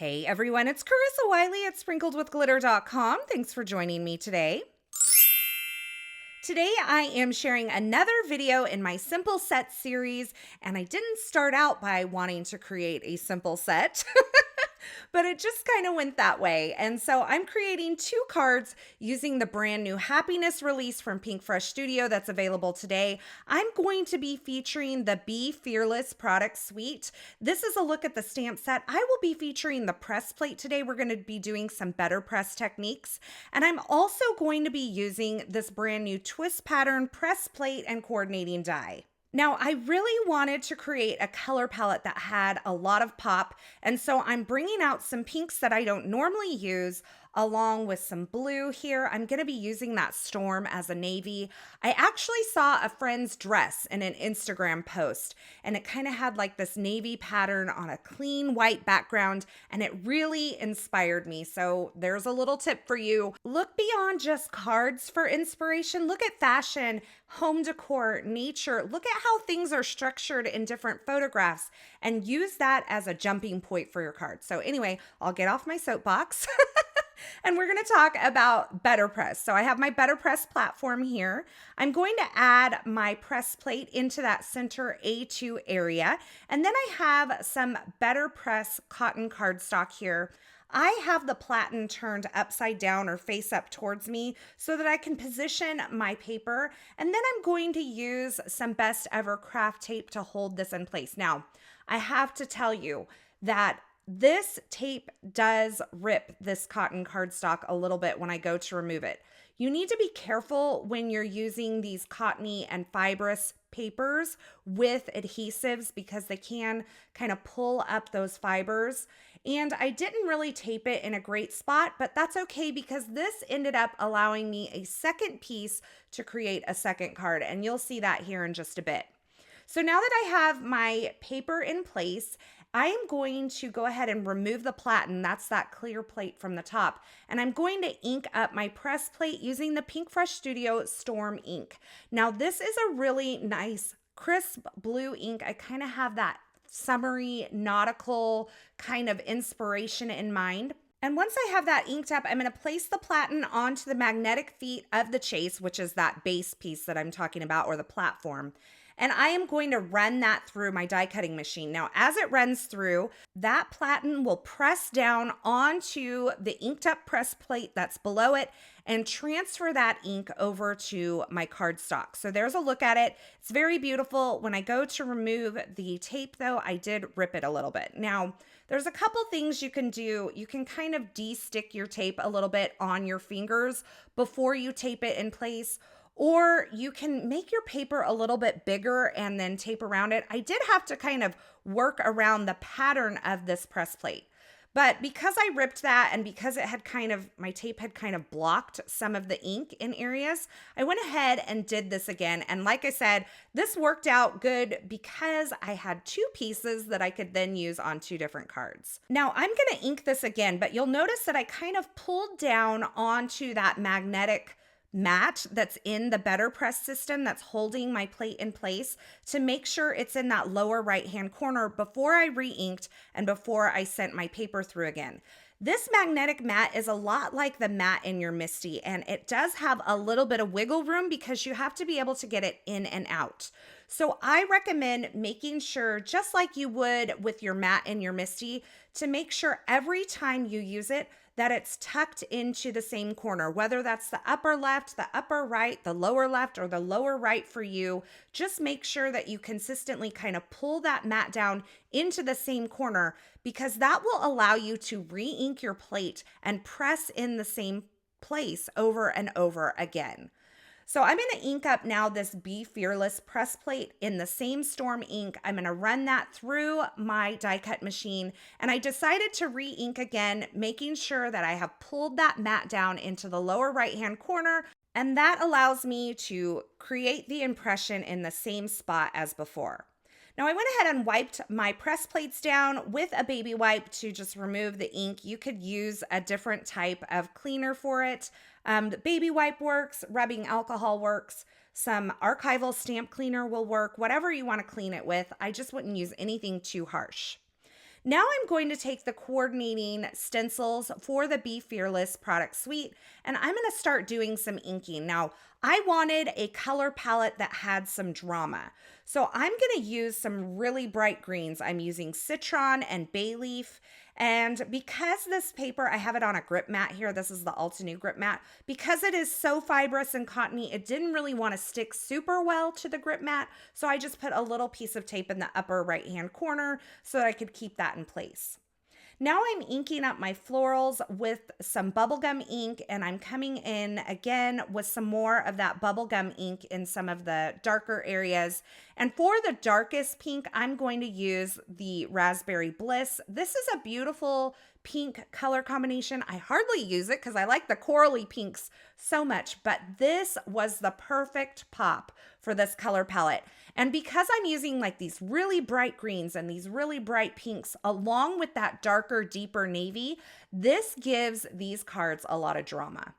Hey everyone, it's Carissa Wiley at sprinkledwithglitter.com. Thanks for joining me today. Today I am sharing another video in my simple set series, and I didn't start out by wanting to create a simple set. But it just kind of went that way. And so I'm creating 2 cards using the brand new Happiness release from Pinkfresh Studio that's available today. I'm going to be featuring the Be Fearless product suite. This is a look at the stamp set. I will be featuring the press plate today. We're going to be doing some BetterPress techniques. And I'm also going to be using this brand new twist pattern press plate and coordinating die. Now, I really wanted to create a color palette that had a lot of pop, and so I'm bringing out some pinks that I don't normally use, along with some blue here. I'm going to be using that storm as a navy. I actually saw a friend's dress in an Instagram post, and it kind of had like this navy pattern on a clean white background, and it really inspired me. So there's a little tip for you. Look beyond just cards for inspiration. Look at fashion, home decor, nature. Look at how things are structured in different photographs and use that as a jumping point for your card. So anyway, I'll get off my soapbox. And we're going to talk about BetterPress. So I have my BetterPress platform here. I'm going to add my press plate into that center A2 area. And then I have some BetterPress cotton cardstock here. I have the platen turned upside down or face up towards me so that I can position my paper. And then I'm going to use some Best Ever craft tape to hold this in place. Now, I have to tell you that this tape does rip this cotton cardstock a little bit when I go to remove it. You need to be careful when you're using these cottony and fibrous papers with adhesives because they can kind of pull up those fibers. And I didn't really tape it in a great spot, but that's okay because this ended up allowing me a second piece to create a second card, and you'll see that here in just a bit. So now that I have my paper in place, I am going to go ahead and remove the platen. That's that clear plate from the top. And I'm going to ink up my press plate using the Pinkfresh Studio Storm ink. Now, this is a really nice, crisp blue ink. I kind of have that summery, nautical kind of inspiration in mind. And once I have that inked up, I'm going to place the platen onto the magnetic feet of the chase, which is that base piece that I'm talking about, or the platform. And I am going to run that through my die cutting machine. Now, as it runs through, that platen will press down onto the inked up press plate that's below it and transfer that ink over to my cardstock. So there's a look at it. It's very beautiful. When I go to remove the tape though, I did rip it a little bit. Now, there's a couple things you can do. You can kind of de-stick your tape a little bit on your fingers before you tape it in place. Or you can make your paper a little bit bigger and then tape around it. I did have to kind of work around the pattern of this press plate. But because I ripped that and because it had my tape had kind of blocked some of the ink in areas, I went ahead and did this again. And like I said, this worked out good because I had 2 pieces that I could then use on 2 different cards. Now I'm going to ink this again, but you'll notice that I kind of pulled down onto that magnetic mat that's in the BetterPress system that's holding my plate in place to make sure it's in that lower right hand corner before I re-inked and before I sent my paper through again. This magnetic mat is a lot like the mat in your MISTI, and it does have a little bit of wiggle room because you have to be able to get it in and out. So I recommend making sure, just like you would with your mat in your MISTI, to make sure every time you use it that it's tucked into the same corner, whether that's the upper left, the upper right, the lower left, or the lower right for you. Just make sure that you consistently kind of pull that mat down into the same corner because that will allow you to re-ink your plate and press in the same place over and over again. So I'm going to ink up now this Be Fearless press plate in the same Storm ink. I'm going to run that through my die cut machine, and I decided to re-ink again, making sure that I have pulled that mat down into the lower right-hand corner, and that allows me to create the impression in the same spot as before. Now I went ahead and wiped my press plates down with a baby wipe to just remove the ink. You could use a different type of cleaner for it. The baby wipe works, rubbing alcohol works, some archival stamp cleaner will work, whatever you want to clean it with. I just wouldn't use anything too harsh. Now I'm going to take the coordinating stencils for the Be Fearless product suite, and I'm going to start doing some inking. Now, I wanted a color palette that had some drama. So I'm going to use some really bright greens. I'm using Citron and bay leaf. And because this paper, I have it on a grip mat here. This is the Alta New grip mat. Because it is so fibrous and cottony, it didn't really want to stick super well to the grip mat. So I just put a little piece of tape in the upper right-hand corner so that I could keep that in place. Now I'm inking up my florals with some bubblegum ink, and I'm coming in again with some more of that bubblegum ink in some of the darker areas. And for the darkest pink, I'm going to use the Raspberry Bliss. This is a beautiful pink color combination. I hardly use it because I like the corally pinks so much, but this was the perfect pop for this color palette. And because I'm using like these really bright greens and these really bright pinks along with that darker, deeper navy, this gives these cards a lot of drama.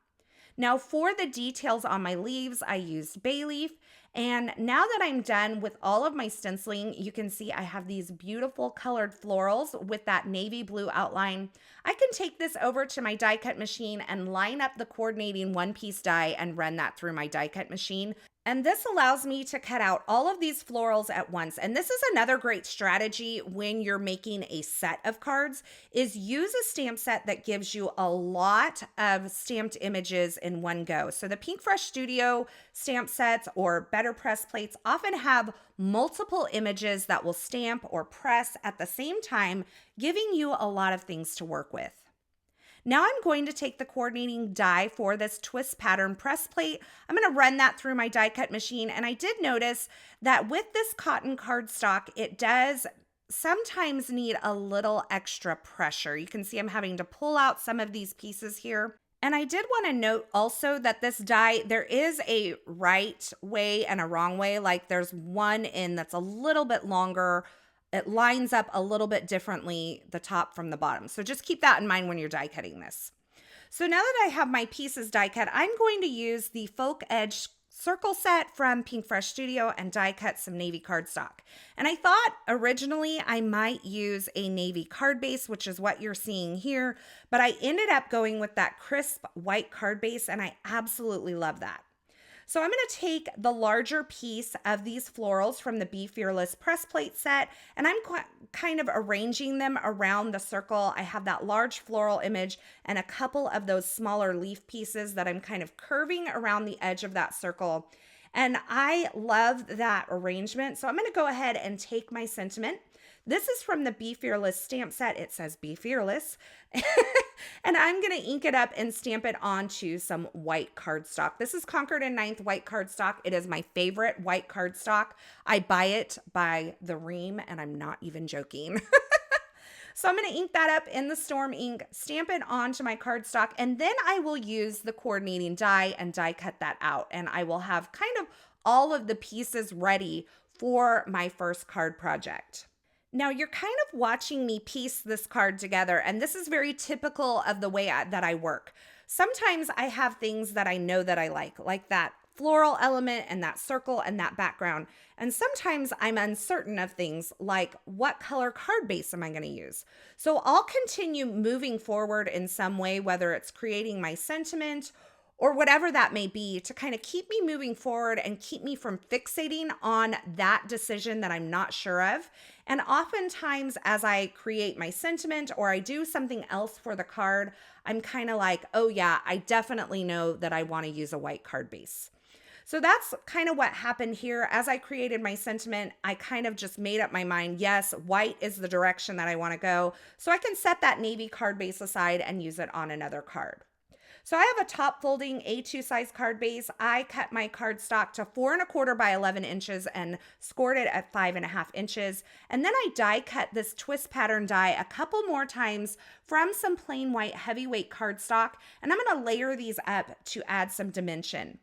Now for the details on my leaves, I used bay leaf. And now that I'm done with all of my stenciling, you can see I have these beautiful colored florals with that navy blue outline. I can take this over to my die cut machine and line up the coordinating one-piece die and run that through my die cut machine. And this allows me to cut out all of these florals at once. And this is another great strategy when you're making a set of cards, is use a stamp set that gives you a lot of stamped images in one go. So the Pinkfresh Studio stamp sets or BetterPress plates often have multiple images that will stamp or press at the same time, giving you a lot of things to work with. Now I'm going to take the coordinating die for this twist pattern press plate. I'm going to run that through my die cut machine. And I did notice that with this cotton cardstock, it does sometimes need a little extra pressure. You can see I'm having to pull out some of these pieces here. And I did want to note also that this die, there is a right way and a wrong way. Like there's one end that's a little bit longer. It lines up a little bit differently, the top from the bottom. So just keep that in mind when you're die cutting this. So now that I have my pieces die cut, I'm going to use the Folk Edge circle set from Pinkfresh Studio and die cut some navy cardstock. And I thought originally I might use a navy card base, which is what you're seeing here, but I ended up going with that crisp white card base, and I absolutely love that. So I'm going to take the larger piece of these florals from the Be Fearless press plate set, and I'm kind of arranging them around the circle. I have that large floral image and a couple of those smaller leaf pieces that I'm kind of curving around the edge of that circle. And I love that arrangement. So I'm going to go ahead and take my sentiment. This is from the Be Fearless stamp set. It says Be Fearless. And I'm going to ink it up and stamp it onto some white cardstock. This is Concord and Ninth white cardstock. It is my favorite white cardstock. I buy it by the ream, and I'm not even joking. So I'm going to ink that up in the Storm ink, stamp it onto my cardstock, and then I will use the coordinating die and die cut that out. And I will have kind of all of the pieces ready for my first card project. Now you're kind of watching me piece this card together, and this is very typical of the way that I work. Sometimes I have things that I know that I like that floral element and that circle and that background. And sometimes I'm uncertain of things like what color card base am I going to use? So I'll continue moving forward in some way, whether it's creating my sentiment or whatever that may be, to kind of keep me moving forward and keep me from fixating on that decision that I'm not sure of. And oftentimes as I create my sentiment or I do something else for the card, I'm kind of like, oh yeah, I definitely know that I want to use a white card base. So that's kind of what happened here. As I created my sentiment, I kind of just made up my mind, yes, white is the direction that I want to go. So I can set that navy card base aside and use it on another card. So I have a top folding A2 size card base. I cut my cardstock to 4 1/4 by 11 inches and scored it at 5 1/2 inches. And then I die cut this twist pattern die a couple more times from some plain white heavyweight cardstock. And I'm going to layer these up to add some dimension.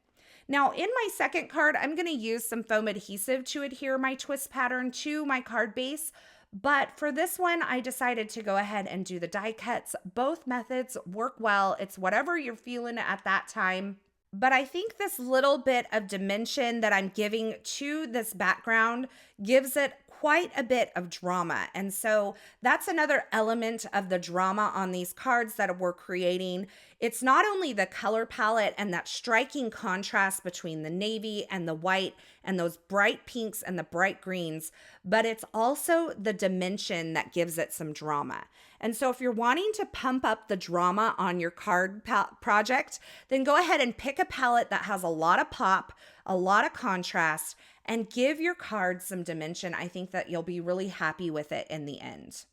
Now in my second card, I'm going to use some foam adhesive to adhere my twist pattern to my card base. But for this one, I decided to go ahead and do the die cuts. Both methods work well. It's whatever you're feeling at that time. But I think this little bit of dimension that I'm giving to this background gives it quite a bit of drama. And so that's another element of the drama on these cards that we're creating. It's not only the color palette and that striking contrast between the navy and the white and those bright pinks and the bright greens, but it's also the dimension that gives it some drama. And so if you're wanting to pump up the drama on your card project, then go ahead and pick a palette that has a lot of pop, a lot of contrast, and give your card some dimension. I think that you'll be really happy with it in the end.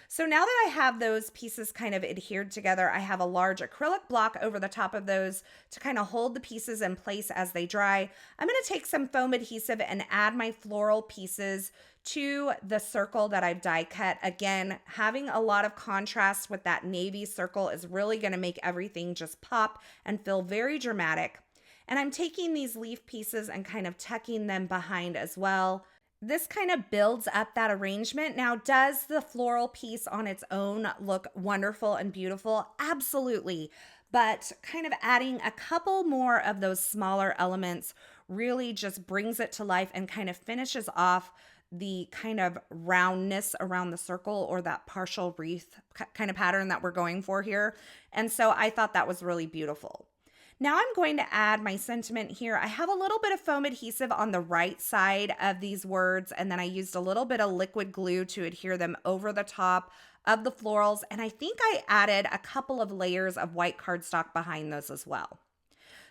So now that I have those pieces kind of adhered together, I have a large acrylic block over the top of those to kind of hold the pieces in place as they dry. I'm going to take some foam adhesive and add my floral pieces to the circle that I've die cut. Again, having a lot of contrast with that navy circle is really going to make everything just pop and feel very dramatic. And I'm taking these leaf pieces and kind of tucking them behind as well. This kind of builds up that arrangement. Now, does the floral piece on its own look wonderful and beautiful? Absolutely. But kind of adding a couple more of those smaller elements really just brings it to life and kind of finishes off the kind of roundness around the circle, or that partial wreath kind of pattern that we're going for here. And so I thought that was really beautiful. Now I'm going to add my sentiment here. I have a little bit of foam adhesive on the right side of these words, and then I used a little bit of liquid glue to adhere them over the top of the florals. And I think I added a couple of layers of white cardstock behind those as well.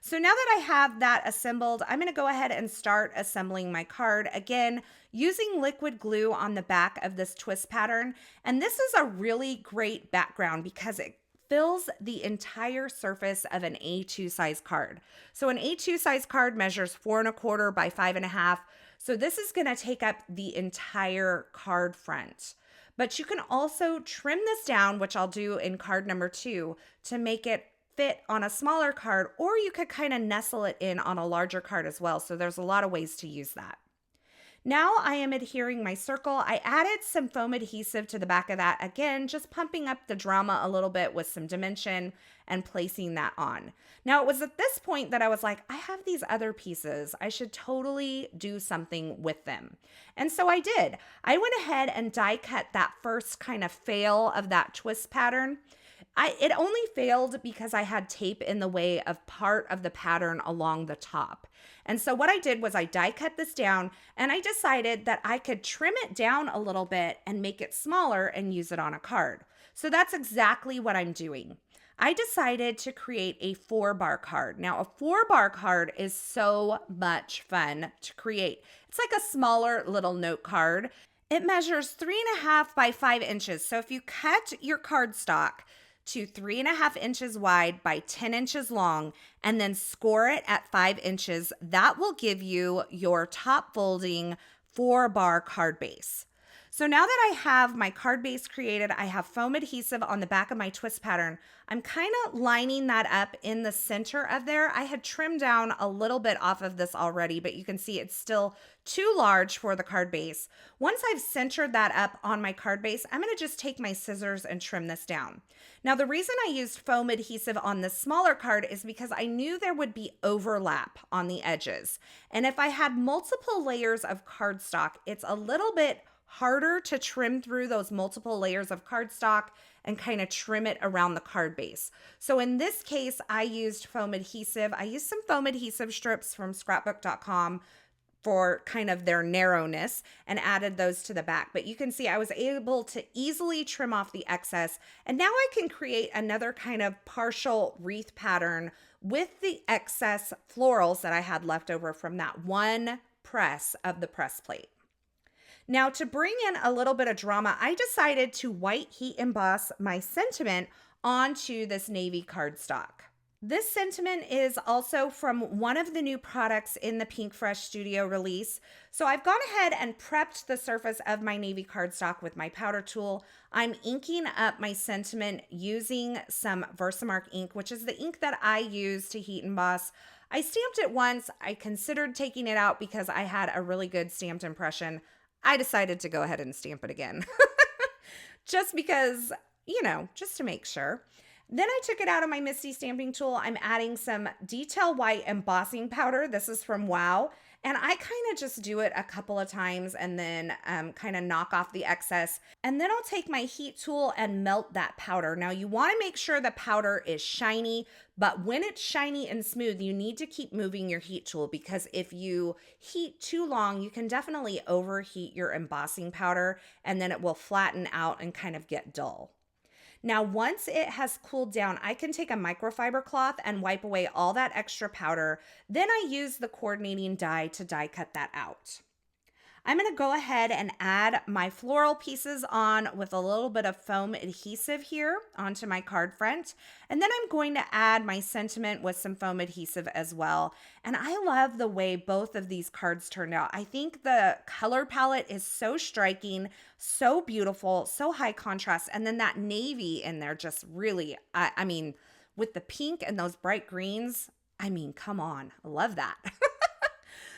So now that I have that assembled, I'm going to go ahead and start assembling my card. Again, using liquid glue on the back of this twist pattern. And this is a really great background because it fills the entire surface of an A2 size card. So an A2 size card measures 4¼ by 5½. So this is going to take up the entire card front. But you can also trim this down, which I'll do in card number 2, to make it fit on a smaller card, or you could kind of nestle it in on a larger card as well. So there's a lot of ways to use that. Now I am adhering my circle. I added some foam adhesive to the back of that. Again, just pumping up the drama a little bit with some dimension and placing that on. Now it was at this point that I was like, I have these other pieces. I should totally do something with them. And so I did. I went ahead and die cut that first kind of fail of that twist pattern. It only failed because I had tape in the way of part of the pattern along the top. And so what I did was I die cut this down, and I decided that I could trim it down a little bit and make it smaller and use it on a card. So that's exactly what I'm doing. I decided to create a 4-bar card. Now, a 4-bar card is so much fun to create. It's like a smaller little note card. It measures 3½ by 5 inches. So if you cut your cardstock to 3½ inches wide by 10 inches long and then score it at 5 inches, that will give you your top folding 4-bar card base. So now that I have my card base created, I have foam adhesive on the back of my twist pattern. I'm kind of lining that up in the center of there. I had trimmed down a little bit off of this already, but you can see it's still too large for the card base. Once I've centered that up on my card base, I'm going to just take my scissors and trim this down. Now, the reason I used foam adhesive on this smaller card is because I knew there would be overlap on the edges. And if I had multiple layers of cardstock, it's a little bit harder to trim through those multiple layers of cardstock and kind of trim it around the card base. So in this case, I used foam adhesive. I used some foam adhesive strips from scrapbook.com for kind of their narrowness and added those to the back. But you can see I was able to easily trim off the excess. And now I can create another kind of partial wreath pattern with the excess florals that I had left over from that one press of the press plate. Now, to bring in a little bit of drama, I decided to white heat emboss my sentiment onto this navy cardstock. This sentiment is also from one of the new products in the Pinkfresh Studio release. So I've gone ahead and prepped the surface of my navy cardstock with my powder tool. I'm inking up my sentiment using some Versamark ink, which is the ink that I use to heat emboss. I stamped it once. I considered taking it out because I had a really good stamped impression. I decided to go ahead and stamp it again just because, just to make sure. Then I took it out of my Misty stamping tool. I'm adding some detail white embossing powder. This is from Wow. And I kind of just do it a couple of times and then kind of knock off the excess. And then I'll take my heat tool and melt that powder. Now you want to make sure the powder is shiny, but when it's shiny and smooth, you need to keep moving your heat tool, because if you heat too long, you can definitely overheat your embossing powder and then it will flatten out and kind of get dull. Now, once it has cooled down, I can take a microfiber cloth and wipe away all that extra powder. Then I use the coordinating die to die cut that out. I'm going to go ahead and add my floral pieces on with a little bit of foam adhesive here onto my card front. And then I'm going to add my sentiment with some foam adhesive as well. And I love the way both of these cards turned out. I think the color palette is so striking, so beautiful, so high contrast. And then that navy in there just really, I mean, with the pink and those bright greens, I mean, come on, I love that.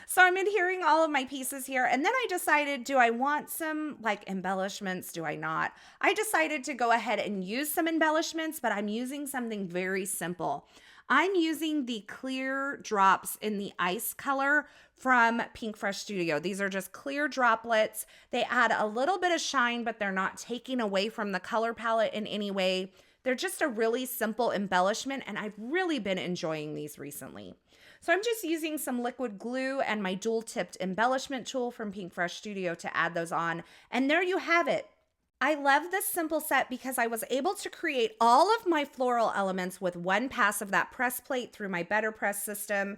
So I'm adhering all of my pieces here. And then I decided, do I want some like embellishments? Do I not? I decided to go ahead and use some embellishments, but I'm using something very simple. I'm using the clear drops in the ice color from Pinkfresh Studio. These are just clear droplets. They add a little bit of shine, but they're not taking away from the color palette in any way. They're just a really simple embellishment, and I've really been enjoying these recently. So I'm just using some liquid glue and my dual-tipped embellishment tool from Pinkfresh Studio to add those on. And there you have it. I love this simple set because I was able to create all of my floral elements with one pass of that press plate through my BetterPress system.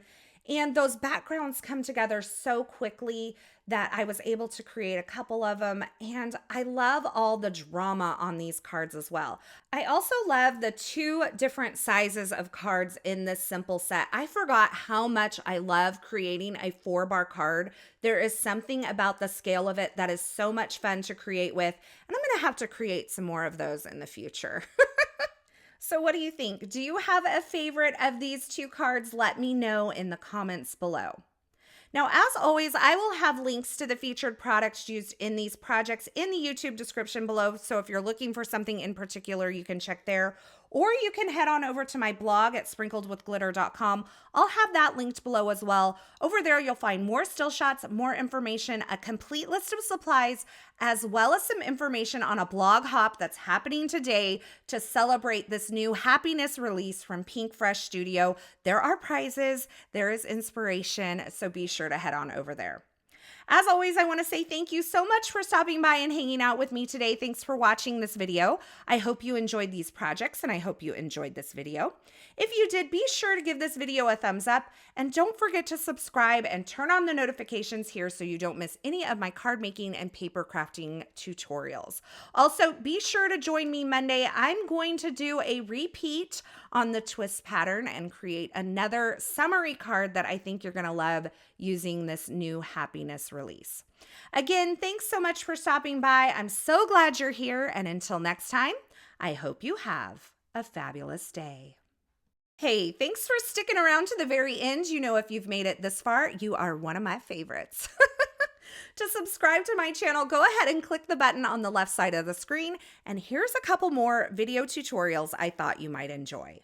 And those backgrounds come together so quickly that I was able to create a couple of them. And I love all the drama on these cards as well. I also love the 2 different sizes of cards in this simple set. I forgot how much I love creating a 4-bar card. There is something about the scale of it that is so much fun to create with. And I'm going to have to create some more of those in the future. So what do you think? Do you have a favorite of these 2 cards? Let me know in the comments below. Now, as always, I will have links to the featured products used in these projects in the YouTube description below. So if you're looking for something in particular, you can check there. Or you can head on over to my blog at sprinkledwithglitter.com. I'll have that linked below as well. Over there, you'll find more still shots, more information, a complete list of supplies, as well as some information on a blog hop that's happening today to celebrate this new happiness release from Pinkfresh Studio. There are prizes, there is inspiration, so be sure to head on over there. As always, I want to say thank you so much for stopping by and hanging out with me today. Thanks for watching this video. I hope you enjoyed these projects and I hope you enjoyed this video. If you did, be sure to give this video a thumbs up and don't forget to subscribe and turn on the notifications here so you don't miss any of my card making and paper crafting tutorials. Also, be sure to join me Monday. I'm going to do a repeat on the twist pattern and create another summary card that I think you're going to love using this new happiness release. Again, thanks so much for stopping by. I'm so glad you're here. And until next time, I hope you have a fabulous day. Hey, thanks for sticking around to the very end. You know, if you've made it this far, you are one of my favorites. To subscribe to my channel, go ahead and click the button on the left side of the screen. And here's a couple more video tutorials I thought you might enjoy.